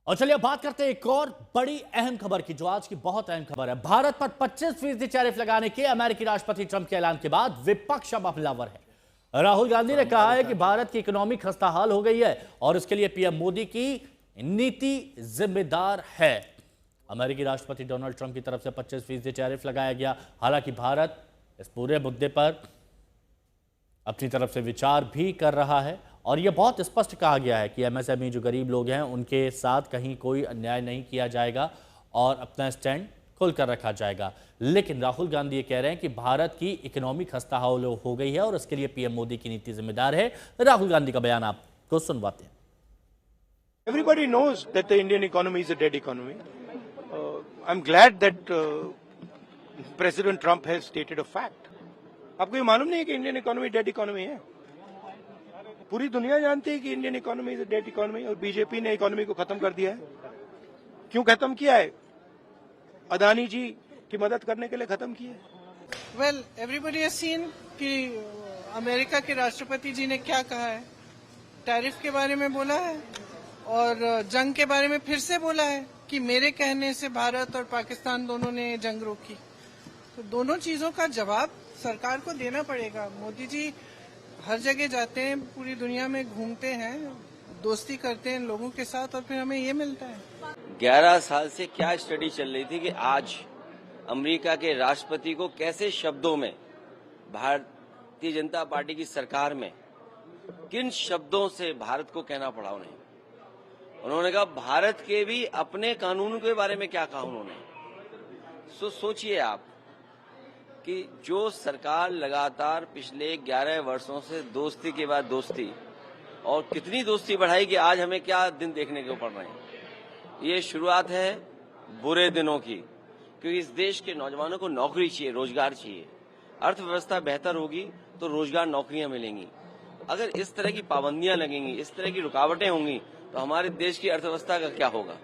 और चलिए अब बात करते हैं एक और बड़ी अहम खबर की, जो आज की बहुत अहम खबर है। भारत पर 25% टैरिफ लगाने के अमेरिकी राष्ट्रपति ट्रंप के ऐलान के बाद विपक्ष अब हमलावर है। राहुल गांधी ने कहा है कि भारत की इकोनॉमी खस्ताहाल हो गई है और इसके लिए पीएम मोदी की नीति जिम्मेदार है। अमेरिकी राष्ट्रपति डोनाल्ड ट्रंप की तरफ से 25% टैरिफ लगाया गया। हालांकि भारत इस पूरे मुद्दे पर अपनी तरफ से विचार भी कर रहा है और यह बहुत स्पष्ट कहा गया है कि एमएसएमई जो गरीब लोग हैं उनके साथ कहीं कोई अन्याय नहीं किया जाएगा और अपना स्टैंड खुलकर रखा जाएगा। लेकिन राहुल गांधी ये कह रहे हैं कि भारत की इकोनॉमी खस्ताहाल हो गई है और इसके लिए पीएम मोदी की नीति जिम्मेदार है। राहुल गांधी का बयान आपको सुनवाते हैं। Everybody knows that the Indian economy is a dead economy. I'm glad that President Trump has stated a fact. आपको ये मालूम नहीं है कि इंडियन इकोनॉमी डेड इकोनॉमी है? पूरी दुनिया जानती है कि Indian economy is a dead economy और बीजेपी ने इकोनॉमी को खत्म कर दिया है। क्यों खत्म किया है? अदानी जी की मदद करने के लिए खत्म किया है। वेल, एवरीबडी हैज सीन कि अमेरिका के राष्ट्रपति जी ने क्या कहा है। टैरिफ के बारे में बोला है और जंग के बारे में फिर से बोला है कि मेरे कहने से भारत और पाकिस्तान दोनों ने जंग रोकी। तो दोनों चीजों का जवाब सरकार को देना पड़ेगा। मोदी जी हर जगह जाते हैं, पूरी दुनिया में घूमते हैं, दोस्ती करते हैं लोगों के साथ और फिर हमें ये मिलता है। 11 साल से क्या स्टडी चल रही थी कि आज अमेरिका के राष्ट्रपति को कैसे शब्दों में भारतीय जनता पार्टी की सरकार में किन शब्दों से भारत को कहना पड़ा उन्होंने कहा भारत के भी अपने कानूनों के बारे में क्या कहा उन्होंने। सोचिए आप कि जो सरकार लगातार पिछले 11 वर्षों से दोस्ती के बाद दोस्ती और कितनी दोस्ती बढ़ाई कि आज हमें क्या दिन देखने को पड़ रहे हैं। ये शुरुआत है बुरे दिनों की, क्योंकि इस देश के नौजवानों को नौकरी चाहिए, रोजगार चाहिए। अर्थव्यवस्था बेहतर होगी तो रोजगार, नौकरियां मिलेंगी। अगर इस तरह की पाबंदियां लगेंगी, इस तरह की रुकावटें होंगी तो हमारे देश की अर्थव्यवस्था का क्या होगा।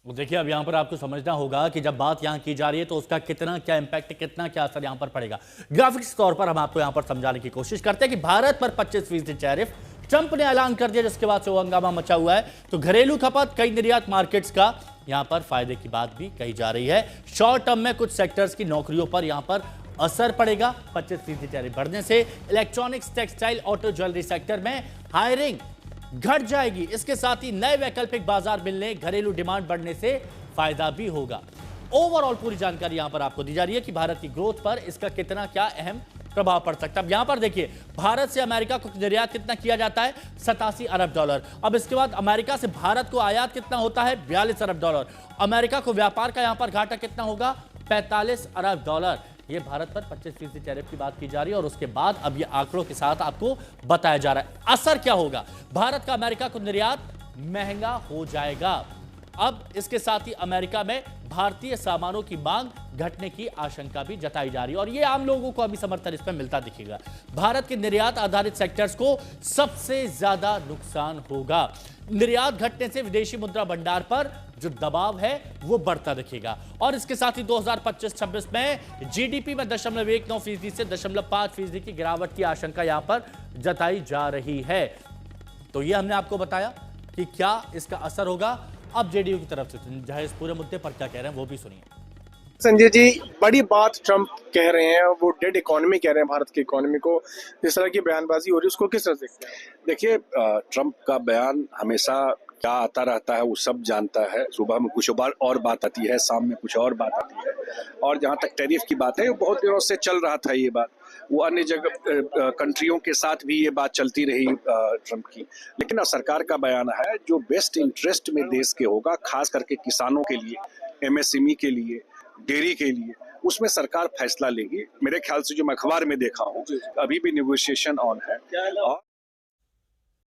देखिए, अब यहां पर आपको समझना होगा कि जब बात यहां की जा रही है तो उसका कितना क्या इंपैक्ट, कितना क्या असर यहां पर पड़ेगा। ग्राफिक्स तौर पर हम आपको यहां पर समझाने की कोशिश करते हैं कि भारत पर 25% टैरिफ ट्रंप ने ऐलान कर दिया, जिसके बाद से वो हंगामा मचा हुआ है। तो घरेलू खपत, कई निर्यात मार्केट्स का यहां पर फायदे की बात भी कही जा रही है। शॉर्ट टर्म में कुछ सेक्टर्स की नौकरियों पर यहां पर असर पड़ेगा 25% टैरिफ बढ़ने से। Electronics, textile, auto, jewellery sector में हायरिंग घट जाएगी। इसके साथ ही नए वैकल्पिक बाजार मिलने, घरेलू डिमांड बढ़ने से फायदा भी होगा। ओवरऑल पूरी जानकारी यहां पर आपको दी जा रही है कि भारत की ग्रोथ पर इसका कितना क्या अहम प्रभाव पड़ सकता है। अब यहां पर देखिए, भारत से अमेरिका को निर्यात कितना किया जाता है? 87 अरब डॉलर। अब इसके बाद अमेरिका से भारत को आयात कितना होता है? 42 अरब डॉलर। अमेरिका को व्यापार का यहां पर घाटा कितना होगा? 45 अरब डॉलर। ये भारत पर 25% टैरिफ की बात की जा रही है और उसके बाद अब ये आंकड़ों के साथ आपको बताया जा रहा है असर क्या होगा। भारत का अमेरिका को निर्यात महंगा हो जाएगा। अब इसके साथ ही अमेरिका में भारतीय सामानों की मांग घटने की आशंका भी जताई जा रही है और ये आम लोगों को अभी समर्थन इस पर मिलता दिखेगा। भारत के निर्यात आधारित सेक्टर्स को सबसे ज्यादा नुकसान होगा। निर्यात घटने से विदेशी मुद्रा भंडार पर जो दबाव है वो बढ़ता दिखेगा और इसके साथ ही 2025-26 में जीडीपी में 0.19% से 0.5% की गिरावट की आशंका यहां पर जताई जा रही है। तो ये हमने आपको बताया कि क्या इसका असर होगा। अब जेडीयू की तरफ से जहां इस पूरे मुद्दे पर क्या कह रहे हैं वो भी सुनिए। संजय जी, बड़ी बात ट्रंप कह रहे हैं, वो डेड इकोनॉमी कह रहे हैं भारत की इकोनॉमी को। इस तरह की बयानबाजी हो रही है, उसको किस तरह से देखते हैं? देखिए, ट्रंप का बयान हमेशा क्या आता रहता है वो सब जानता है। सुबह में कुछ और बात आती है, शाम में कुछ और बात आती है। और जहां तक टैरिफ की बात है, बहुत दिनों से चल रहा था ये बात। वो अन्य जगह कंट्रियों के साथ भी ये बात चलती रही ट्रंप की। लेकिन सरकार का बयान है जो बेस्ट इंटरेस्ट में देश के होगा, खास करके किसानों के लिए, एमएसएमई के लिए, डेयरी के लिए, उसमें सरकार फैसला लेगी। मेरे ख्याल से जो मैं अखबार में देखा हूँ, अभी भी नेगोशिएशन ऑन है और